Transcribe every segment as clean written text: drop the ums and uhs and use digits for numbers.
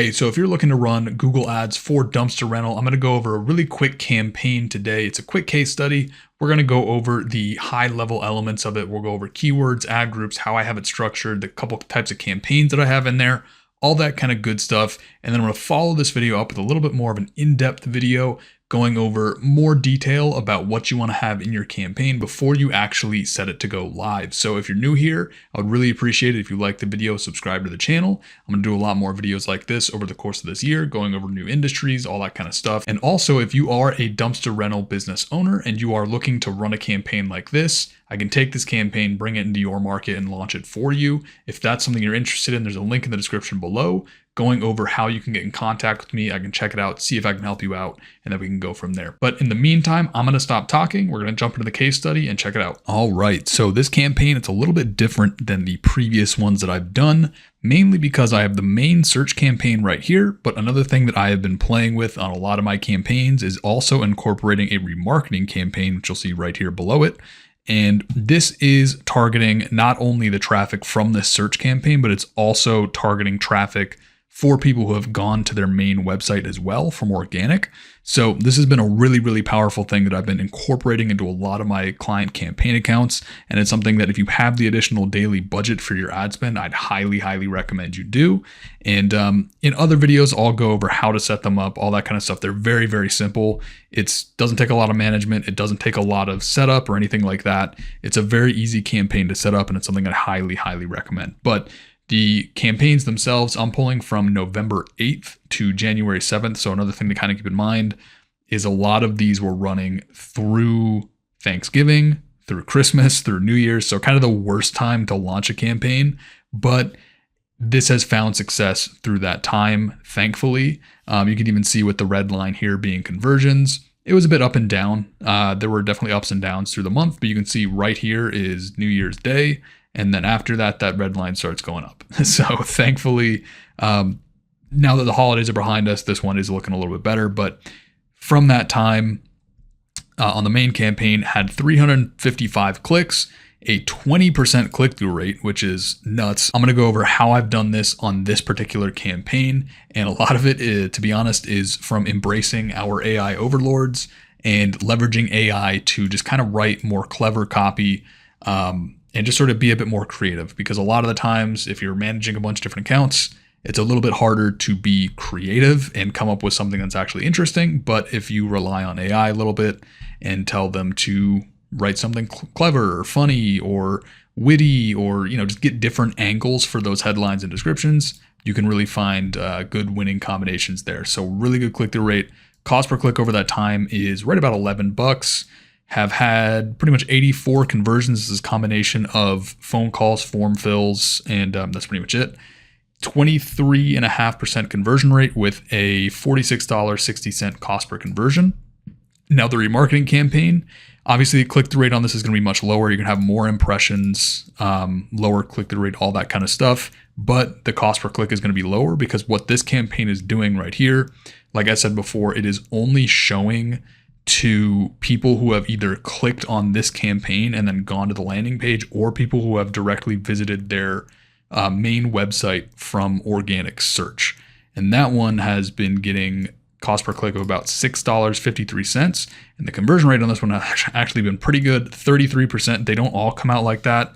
Hey, so if you're looking to run Google ads for dumpster rental, I'm going to go over a really quick campaign today. It's a quick case study. We're going to go over the high level elements of it. We'll go over keywords, ad groups, how I have it structured, the couple types of campaigns that I have in there, all that kind of good stuff. And then I'm going to follow this video up with a little bit more of an in-depth video going over more detail about what you want to have in your campaign before you actually set it to go live. So if you're new here, I would really appreciate it if you like the video, subscribe to the channel. I'm going to do a lot more videos like this over the course of this year, going over new industries, all that kind of stuff. And also, if you are a dumpster rental business owner and you are looking to run a campaign like this, I can take this campaign, bring it into your market and launch it for you. If that's something you're interested in, there's a link in the description below going over how you can get in contact with me. I can check it out, see if I can help you out, and then we can go from there. But in the meantime, I'm going to stop talking. We're going to jump into the case study and check it out. All right. So this campaign, it's a little bit different than the previous ones that I've done, mainly because I have the main search campaign right here. But another thing that I have been playing with on a lot of my campaigns is also incorporating a remarketing campaign, which you'll see right here below it. And this is targeting not only the traffic from this search campaign, but it's also targeting traffic for people who have gone to their main website as well from organic. So this has been a really, really powerful thing that I've been incorporating into a lot of my client campaign accounts. And it's something that if you have the additional daily budget for your ad spend, I'd highly, highly recommend you do. And in other videos, I'll go over how to set them up, all that kind of stuff. They're very, very simple. It doesn't take a lot of management. It doesn't take a lot of setup or anything like that. It's a very easy campaign to set up, and it's something I highly, highly recommend. But the campaigns themselves, I'm pulling from November 8th to January 7th. So another thing to kind of keep in mind is a lot of these were running through Thanksgiving, through Christmas, through New Year's. So kind of the worst time to launch a campaign, but this has found success through that time, thankfully. You can even see with the red line here being conversions. It was a bit up and down. There were definitely ups and downs through the month, but you can see right here is New Year's Day. And then after that, that red line starts going up. So thankfully, now that the holidays are behind us, this one is looking a little bit better. But from that time on the main campaign, had 355 clicks, a 20% click-through rate, which is nuts. I'm going to go over how I've done this on this particular campaign. And a lot of it, to be honest, is from embracing our AI overlords and leveraging AI to just kind of write more clever copy, and just sort of be a bit more creative, because a lot of the times if you're managing a bunch of different accounts, it's a little bit harder to be creative and come up with something that's actually interesting. But if you rely on AI a little bit and tell them to write something clever or funny or witty, or, just get different angles for those headlines and descriptions, you can really find good winning combinations there. So really good click-through rate. Cost per click over that time is right about $11. Have had pretty much 84 conversions. This is a combination of phone calls, form fills, and that's pretty much it. 23.5% conversion rate with a $46.60 cost per conversion. Now the remarketing campaign, obviously the click-through rate on this is going to be much lower. You're going to have more impressions, lower click-through rate, all that kind of stuff. But the cost per click is going to be lower, because what this campaign is doing right here, like I said before, it is only showing to people who have either clicked on this campaign and then gone to the landing page, or people who have directly visited their main website from organic search. And that one has been getting cost per click of about $6.53. And the conversion rate on this one has actually been pretty good, 33%. They don't all come out like that.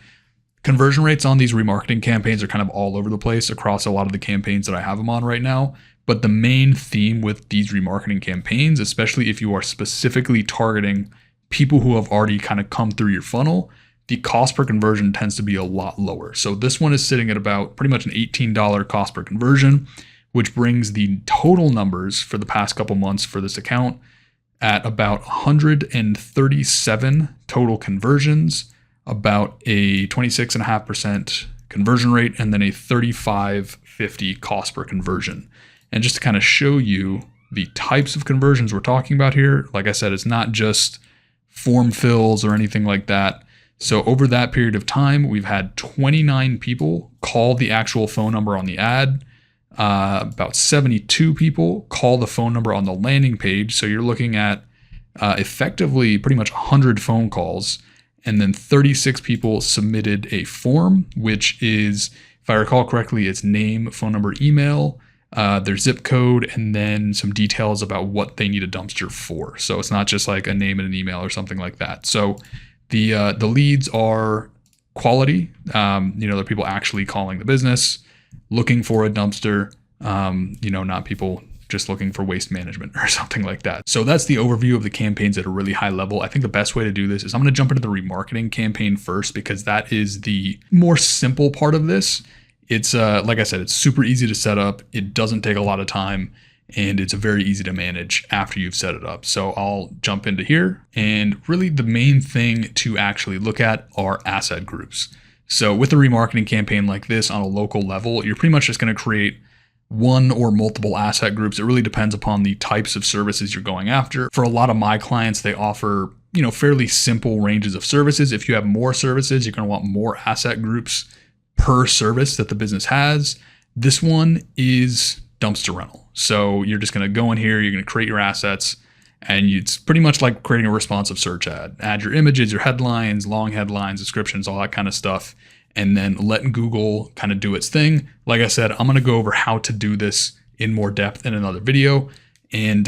Conversion rates on these remarketing campaigns are kind of all over the place across a lot of the campaigns that I have them on right now. But the main theme with these remarketing campaigns, especially if you are specifically targeting people who have already kind of come through your funnel, the cost per conversion tends to be a lot lower. So this one is sitting at about pretty much an $18 cost per conversion, which brings the total numbers for the past couple months for this account at about 137 total conversions, about a 26.5% conversion rate, and then a $35.50 cost per conversion. And just to kind of show you the types of conversions we're talking about here, like I said, it's not just form fills or anything like that. So over that period of time, we've had 29 people call the actual phone number on the ad. About 72 people call the phone number on the landing page. So you're looking at effectively pretty much 100 phone calls. And then 36 people submitted a form, which is, if I recall correctly, it's name, phone number, email, their zip code, and then some details about what they need a dumpster for. So it's not just like a name and an email or something like that. So the leads are quality. They're people actually calling the business, looking for a dumpster, not people just looking for waste management or something like that. So that's the overview of the campaigns at a really high level. I think the best way to do this is I'm going to jump into the remarketing campaign first, because that is the more simple part of this. It's like I said, it's super easy to set up. It doesn't take a lot of time, and it's very easy to manage after you've set it up. So I'll jump into here, and really the main thing to actually look at are asset groups. So with a remarketing campaign like this on a local level, you're pretty much just going to create one or multiple asset groups. It really depends upon the types of services you're going after. For a lot of my clients, they offer, fairly simple ranges of services. If you have more services, you're going to want more asset groups per service that the business has. This one is dumpster rental. So you're just going to go in here, you're going to create your assets, and it's pretty much like creating a responsive search ad. Add your images, your headlines, long headlines, descriptions, all that kind of stuff, and then letting Google kind of do its thing. Like I said, I'm going to go over how to do this in more depth in another video. And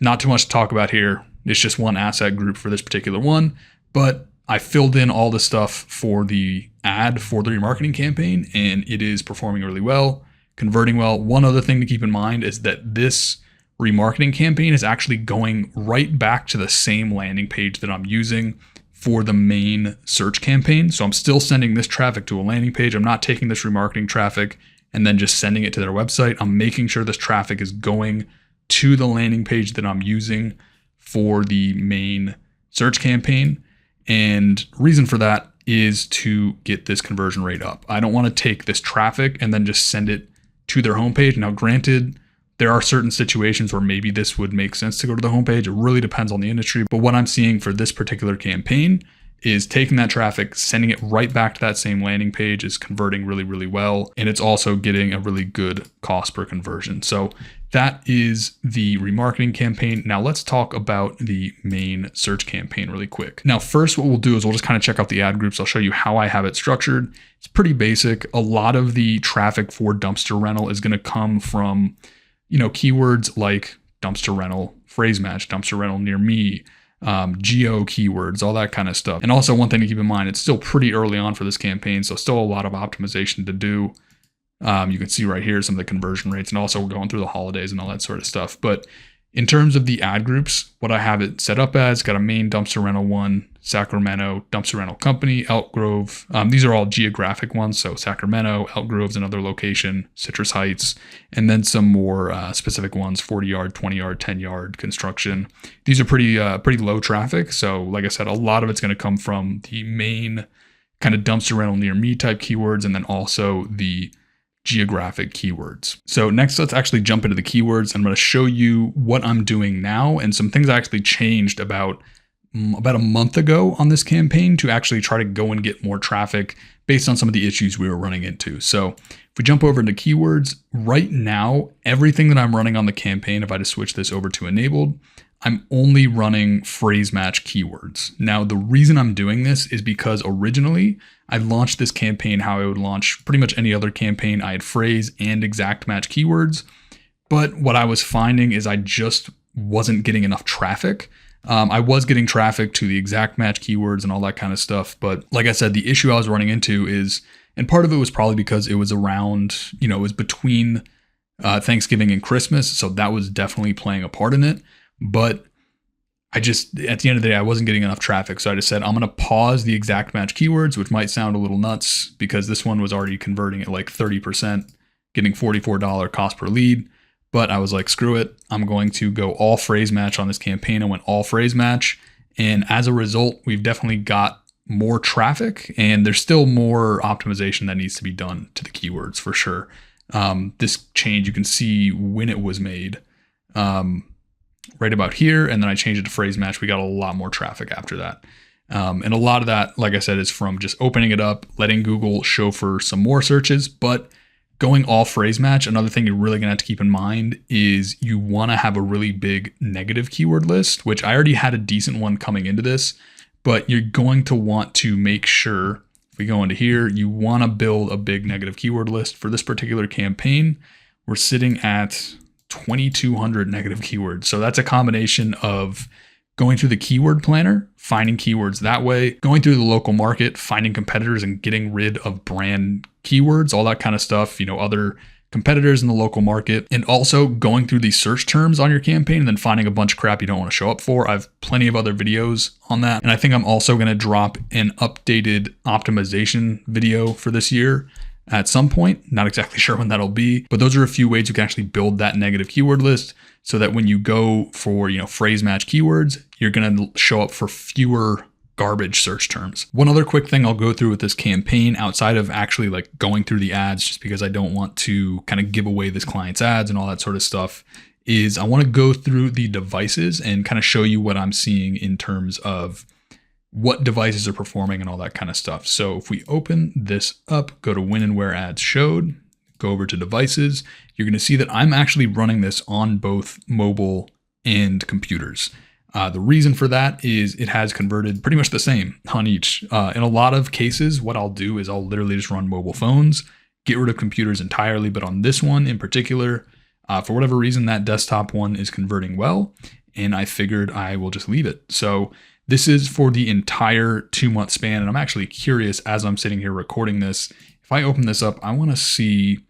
not too much to talk about here. It's just one asset group for this particular one, but I filled in all the stuff for the ad for the remarketing campaign, and it is performing really well, converting well. One other thing to keep in mind is that this remarketing campaign is actually going right back to the same landing page that I'm using for the main search campaign. So I'm still sending this traffic to a landing page. I'm not taking this remarketing traffic and then just sending it to their website. I'm making sure this traffic is going to the landing page that I'm using for the main search campaign. And reason for that is to get this conversion rate up. I don't want to take this traffic and then just send it to their homepage. Now, granted, there are certain situations where maybe this would make sense to go to the homepage. It really depends on the industry. But what I'm seeing for this particular campaign is taking that traffic, sending it right back to that same landing page is converting really, really well. And it's also getting a really good cost per conversion. So that is the remarketing campaign. Now let's talk about the main search campaign really quick. Now, first, what we'll do is we'll just kind of check out the ad groups. I'll show you how I have it structured. It's pretty basic. A lot of the traffic for dumpster rental is going to come from keywords like dumpster rental, phrase match, dumpster rental near me, geo keywords, all that kind of stuff. And also one thing to keep in mind, it's still pretty early on for this campaign, so still a lot of optimization to do. You can see right here some of the conversion rates, and also we're going through the holidays and all that sort of stuff. But in terms of the ad groups, what I have it set up as, got a main dumpster rental one, Sacramento, dumpster rental company, Elk Grove. These are all geographic ones. So Sacramento, Elk Grove's another location, Citrus Heights, and then some more specific ones, 40 yard, 20 yard, 10 yard construction. These are pretty low traffic. So like I said, a lot of it's going to come from the main kind of dumpster rental near me type keywords, and then also the geographic keywords. So next, let's actually jump into the keywords. I'm going to show you what I'm doing now and some things I actually changed about a month ago on this campaign to actually try to go and get more traffic based on some of the issues we were running into. So if we jump over into keywords, right now, everything that I'm running on the campaign, if I just switch this over to enabled, I'm only running phrase match keywords. Now, the reason I'm doing this is because originally I launched this campaign how I would launch pretty much any other campaign. I had phrase and exact match keywords, but what I was finding is I just wasn't getting enough traffic. I was getting traffic to the exact match keywords and all that kind of stuff. But like I said, the issue I was running into is, and part of it was probably because it was around, it was between Thanksgiving and Christmas. So that was definitely playing a part in it. But I just, at the end of the day, I wasn't getting enough traffic. So I just said, I'm going to pause the exact match keywords, which might sound a little nuts because this one was already converting at like 30%, getting $44 cost per lead. But I was like, screw it. I'm going to go all phrase match on this campaign. I went all phrase match. And as a result, we've definitely got more traffic, and there's still more optimization that needs to be done to the keywords for sure. This change, you can see when it was made. Right about here, and then I changed it to phrase match. We got a lot more traffic after that. And a lot of that, like I said, is from just opening it up, letting Google show for some more searches, but going all phrase match. Another thing you're really gonna have to keep in mind is you wanna have a really big negative keyword list, which I already had a decent one coming into this, but you're going to want to make sure, if we go into here, you wanna build a big negative keyword list for this particular campaign. we're sitting at 2,200 negative keywords. So that's a combination of going through the keyword planner, finding keywords that way, going through the local market, finding competitors and getting rid of brand keywords, all that kind of stuff, other competitors in the local market, and also going through these search terms on your campaign and then finding a bunch of crap you don't want to show up for. I have plenty of other videos on that. And I think I'm also going to drop an updated optimization video for this year at some point. Not exactly sure when that'll be, but those are a few ways you can actually build that negative keyword list so that when you go for, phrase match keywords, you're going to show up for fewer garbage search terms. One other quick thing I'll go through with this campaign outside of actually like going through the ads, just because I don't want to kind of give away this client's ads and all that sort of stuff, is I want to go through the devices and kind of show you what I'm seeing in terms of what devices are performing and all that kind of stuff. So if we open this up, go to when and where ads showed, go over to devices, you're going to see that I'm actually running this on both mobile and computers. The reason for that is it has converted pretty much the same on each. In a lot of cases, what I'll do is I'll literally just run mobile phones, get rid of computers entirely. But on this one in particular, for whatever reason, that desktop one is converting well, and I figured I will just leave it. So this is for the entire 2-month span. And I'm actually curious as I'm sitting here recording this, if I open this up, I want to see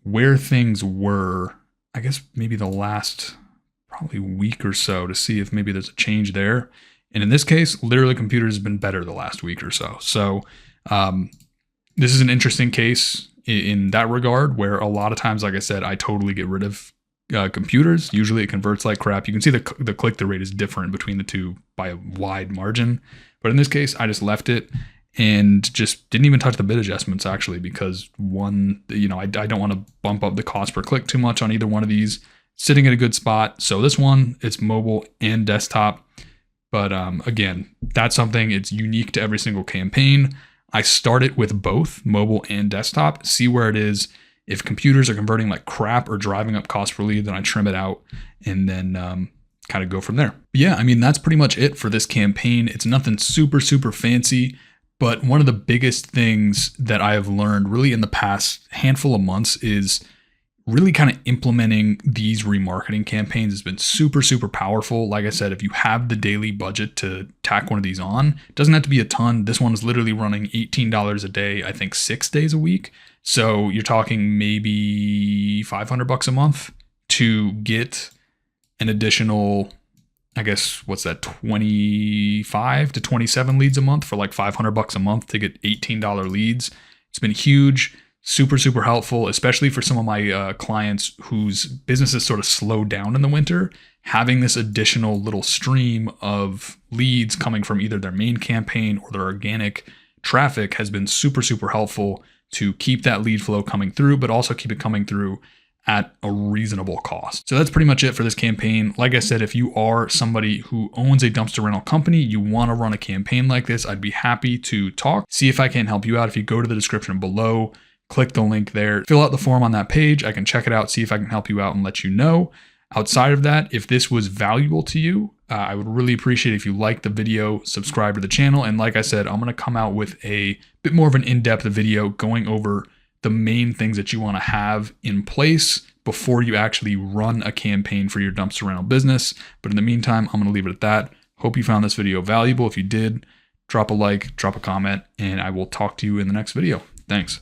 where things were, I guess maybe the last probably week or so, to see if maybe there's a change there. And in this case, literally computers have been better the last week or so. So this is an interesting case in that regard, where a lot of times, like I said, I totally get rid of computers. Usually it converts like crap. You can see the click-through rate is different between the two by a wide margin. But in this case, I just left it and just didn't even touch the bid adjustments actually, because one, I don't want to bump up the cost per click too much on either one of these. Sitting at a good spot. So this one, it's mobile and desktop. But again, that's something, it's unique to every single campaign. I start it with both mobile and desktop, see where it is. If computers are converting like crap or driving up cost per lead, then I trim it out and then kind of go from there. But yeah, that's pretty much it for this campaign. It's nothing super, super fancy, but one of the biggest things that I have learned really in the past handful of months is really kind of implementing these remarketing campaigns has been super, super powerful. Like I said, if you have the daily budget to tack one of these on, it doesn't have to be a ton. This one is literally running $18 a day, I think 6 days a week. So you're talking maybe $500 a month to get an additional, I guess, what's that, 25 to 27 leads a month for like $500 a month to get $18 leads. It's been huge. Super, super helpful, especially for some of my clients whose businesses sort of slowed down in the winter. Having this additional little stream of leads coming from either their main campaign or their organic traffic has been super, super helpful to keep that lead flow coming through, but also keep it coming through at a reasonable cost. So that's pretty much it for this campaign. Like I said, if you are somebody who owns a dumpster rental company, you want to run a campaign like this, I'd be happy to talk, see if I can help you out. If you go to the description below, click the link there, fill out the form on that page. I can check it out, see if I can help you out and let you know. Outside of that, if this was valuable to you, I would really appreciate if you like the video, subscribe to the channel. And like I said, I'm going to come out with a bit more of an in-depth video going over the main things that you want to have in place before you actually run a campaign for your dumpster rental business. But in the meantime, I'm going to leave it at that. Hope you found this video valuable. If you did, drop a like, drop a comment, and I will talk to you in the next video. Thanks.